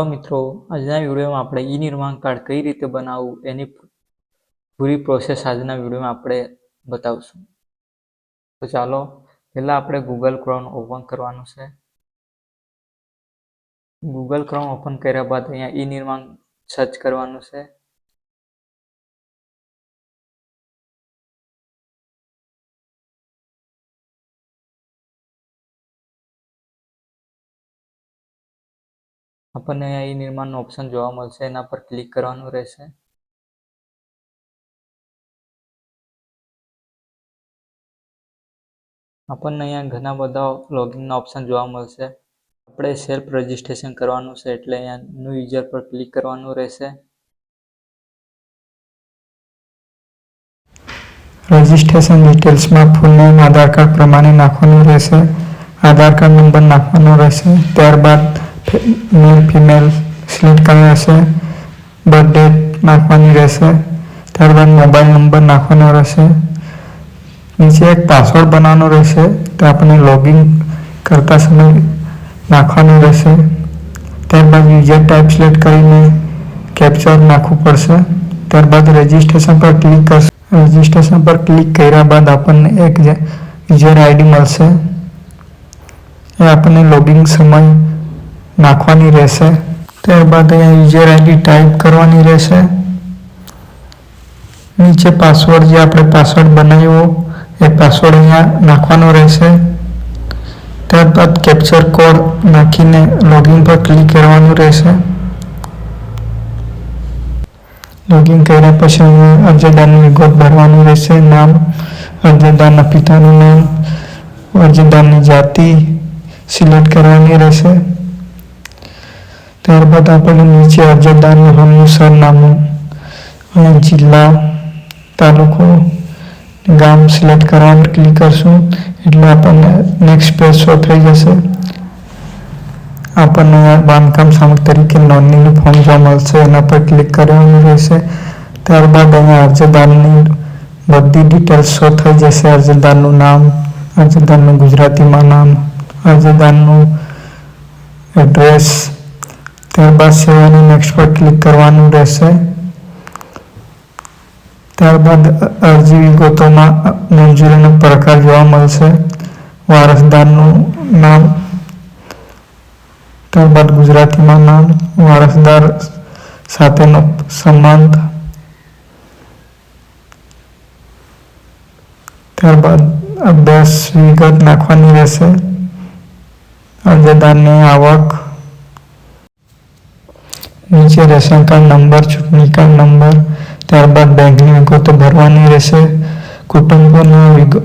તો મિત્રો, આજના વિડીયોમાં આપણે ઈ નિર્માણ કાર્ડ કઈ રીતે બનાવવું એની પૂરી પ્રોસેસ આજના વિડીયોમાં આપણે બતાવશું. તો ચાલો પહેલા આપણે ગૂગલ ક્રોમ ઓપન કરવાનું છે. ગૂગલ ક્રોમ ઓપન કર્યા બાદ અહીંયા ઈ નિર્માણ સર્ચ કરવાનું છે. આપણને અહીંયા ઈ નિર્માણનો ઓપ્શન જોવા મળશે, એના પર ક્લિક કરવાનું રહેશે. આપણને અહીંયા ઘણા બધા લોગિનના ઓપ્શન જોવા મળશે. આપણે સેલ્ફ રજિસ્ટ્રેશન કરવાનું છે એટલે અહીંયા ન્યૂ યુઝર પર ક્લિક કરવાનું રહેશે. રજિસ્ટ્રેશન ડિટેલ્સમાં ફૂલ નેમ આધાર કાર્ડ પ્રમાણે નાખવાનું રહેશે. આધાર કાર્ડ નંબર નાખવાનો રહેશે. ત્યારબાદ મેલ ફિમેલ સિલેક્ટ કરવાનો રહેશે. બર્થ ડેટ નાખવાની રહેશે. ત્યારબાદ મોબાઈલ નંબર નાખવાનો રહેશે. નીચે એક પાસવર્ડ બનાવવાનો રહેશે, તે આપણે લોગિન કરતા સમય નાખવાનું રહેશે. ત્યારબાદ યુઝર ટાઈપ સિલેક્ટ કરીને કેપ્ચર નાખવું પડશે. ત્યારબાદ રજિસ્ટ્રેશન પર ક્લિક કરશે. રજિસ્ટ્રેશન પર ક્લિક કર્યા બાદ આપણને એક યુઝર આઈડી મળશે, એ આપણને લોગિન સમય નાખવાની રહેશે. ત્યારબાદ અહીંયા યુઝર આઈડી ટાઈપ કરવાની રહેશે. નીચે પાસવર્ડ જે આપણે પાસવર્ડ બનાવ્યો એ પાસવર્ડ અહીંયા નાખવાનો રહેશે. ત્યારબાદ કેપ્ચર કોડ નાખીને લોગિન પર ક્લિક કરવાનું રહેશે. લોગિન કર્યા પછી અહીંયા અરજદારની વિગત ભરવાની રહેશે. નામ, અરજદારના પિતાનું નામ, અરજદારની જાતિ સિલેક્ટ કરવાની રહેશે. ત્યારબાદ આપણે નીચે અરજદારનું હમનું સરનામું, અહીંયા જિલ્લા, તાલુકો, ગામ સિલેક્ટ કરવાનું ક્લિક કરશું એટલે આપણને નેક્સ્ટ પેજ શો થઈ જશે. આપણને બાંધકામ સામગ્રી તરીકે નોંધણીનું ફોર્મ જોવા મળશે, એના પર ક્લિક કરવાનું રહેશે. ત્યારબાદ અહીંયા અરજદારની બધી ડિટેલ્સ શો થઈ જશે. અરજદારનું નામ, અરજદારનું ગુજરાતીમાં નામ, અરજદારનું એડ્રેસ. ત્યારબાદ સેવ અને નેક્સ્ટ પર ક્લિક કરવાનું રહેશે. ત્યારબાદ અરજી વિગતોમાં મંજૂરીનો પ્રકાર જોવા મળશે. વારસદારનું નામ, ત્યારબાદ ગુજરાતીમાં નામ, વારસદાર સાથેનો સંબંધ, ત્યારબાદ અભ્યાસ વિગત નાખવાની રહેશે. અરજદારની આવક, નીચે રેશન કાર્ડ નંબર, ચૂંટણી કાર્ડ નંબર, ત્યારબાદ બેંકની વિગતો ભરવાની રહેશે. કુટુંબના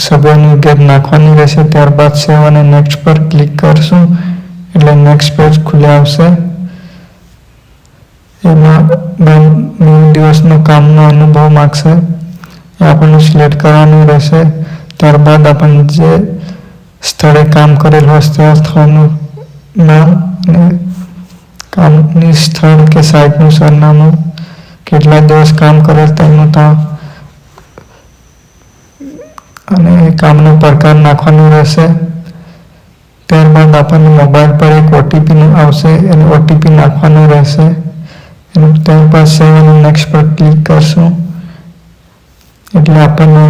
સભ્યોની વિગત નાખવાની રહેશે. ત્યારબાદ સેવ અને નેક્સ્ટ પર ક્લિક કરશું એટલે નેક્સ્ટ પેજ ખુલી આવશે. એમાં 9 દિવસનો કામનો અનુભવ માગશે, એ આપણને સિલેક્ટ કરવાનું રહેશે. ત્યારબાદ આપણને જે સ્થળે કામ કરેલ હોય તે સ્થળનું નામ અને કામની સ્થળ કે સાઇટનું સરનામું, કેટલા દિવસ કામ કરેલ તેનું અને કામનો પ્રકાર નાખવાનો રહેશે. ત્યારબાદ આપણને મોબાઈલ પર એક ઓટીપી આવશે, એને ઓટીપી નાખવાનો રહેશે. ત્યારબાદ સેવ અને નેક્સ્ટ પર ક્લિક કરશું એટલે આપણને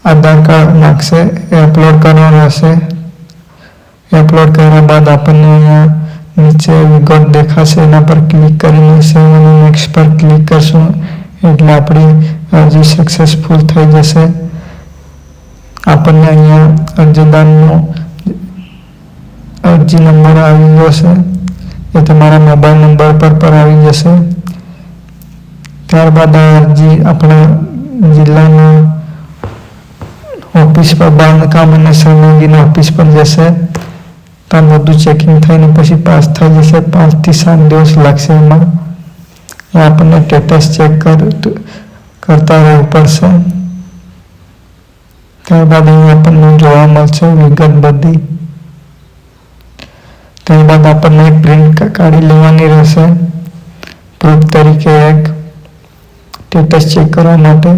આધાર કાર્ડ નાખશે, એ અપલોડ કરવાનું રહેશે. એ અપલોડ કર્યા બાદ આપણને અહીંયા નીચે વિગત દેખાશે, એના પર ક્લિક કરીને સેવ અને નેક્સ્ટ પર ક્લિક કરશું એટલે આપણી અરજી સક્સેસફુલ થઈ જશે. આપણને અહીંયા અરજદારનો અરજી નંબર આવી જશે, એ તમારા મોબાઈલ નંબર પર આવી જશે. ત્યારબાદ આ અરજી આપણા જિલ્લાના ઓફિસ પર, બાંધકામ અને સરનામું ઓફિસ પર જશે. ત્યાં બધું ચેકિંગ થઈને પછી પાસ થઈ જશે. 5 થી 7 દિવસ લાગશે. એમાં આપણને સ્ટેટસ ચેક કરતા રહેવું પડશે. ત્યારબાદ અહીં આપણને જોવા મળશે વિગત બધી. ત્યારબાદ આપણને એક પ્રિન્ટ કાઢી લેવાની રહેશે પ્રૂફ તરીકે, એક સ્ટેટસ ચેક કરવા માટે.